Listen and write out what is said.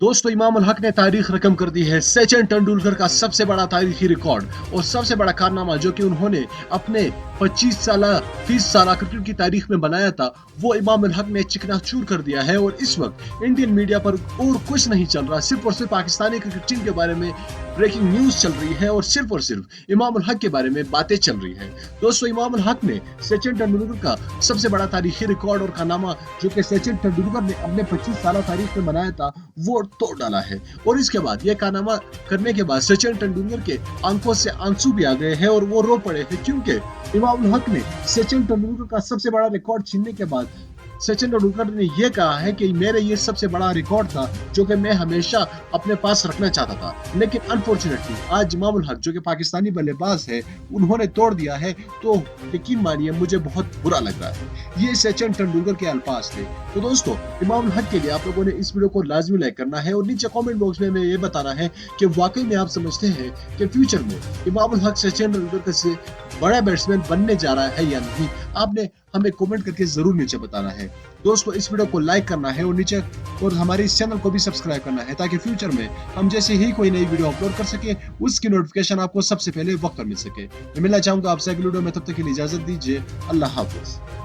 दोस्तों इमाम उल हक ने तारीख रकम कर दी है। सचिन तेंदुलकर का सबसे बड़ा तारीखी रिकॉर्ड और सबसे बड़ा कारनामा जो कि उन्होंने अपने 25 साल 30 साल क्रिकेट की तारीख में बनाया था, वो इमाम उल हक ने चिकनाचूर कर दिया है। और इस वक्त इंडियन मीडिया पर और कुछ नहीं चल रहा, सिर्फ और सिर्फ पाकिस्तानी क्रिकेट टीम के बारे में ब्रेकिंग न्यूज चल रही है और सिर्फ इमाम उल हक के बारे में बातें चल रही है। दोस्तों इमाम उल हक ने सचिन तेंदुलकर का सबसे बड़ा तारीखी रिकॉर्ड और कारनामा जो कि सचिन तेंदुलकर ने अपने 25 साल तारीख में बनाया था, वो तोड़ डाला है। और इसके बाद यह कारनामा करने के बाद सचिन तेंदुलकर के आंखों से आंसू भी आ गए हैं और वो रो पड़े हैं, क्योंकि इमाम उल हक ने सचिन तेंदुलकर का सबसे बड़ा रिकॉर्ड छीनने के बाद सचिन तेंदुलकर ने यह कहा है कि मेरे ये सबसे बड़ा रिकॉर्ड था जो कि मैं हमेशा अपने पास रखना चाहता था। लेकिन अनफॉर्चुनेटली आज इमाम उल हक जो कि पाकिस्तानी बल्लेबाज है, उन्होंने तोड़ दिया है। तो यकीन मानिए मुझे बहुत बुरा लग रहा है। ये सचिन तेंदुलकर के अल्फाज थे। तो दोस्तों इमाम उल हक के लिए आप लोगों ने इस वीडियो को लाजमी लाइक करना है और नीचे कमेंट बॉक्स में ये बताना है कि वाकई में आप समझते हैं कि फ्यूचर में इमाम उल हक सचिन तेंदुलकर से बड़ा बैट्समैन बनने जा रहा है या नहीं। आपने हमें कमेंट करके जरूर नीचे बताना है। दोस्तों इस वीडियो को लाइक करना है और नीचे और हमारे इस चैनल को भी सब्सक्राइब करना है, ताकि फ्यूचर में हम जैसे ही कोई नई वीडियो अपलोड कर सके उसकी नोटिफिकेशन आपको सबसे पहले वक्त पर मिल सके। मैं मिलना चाहूंगा आपसे अगली वीडियो में, तब तक के लिए इजाजत दीजिए। अल्लाह हाफिज।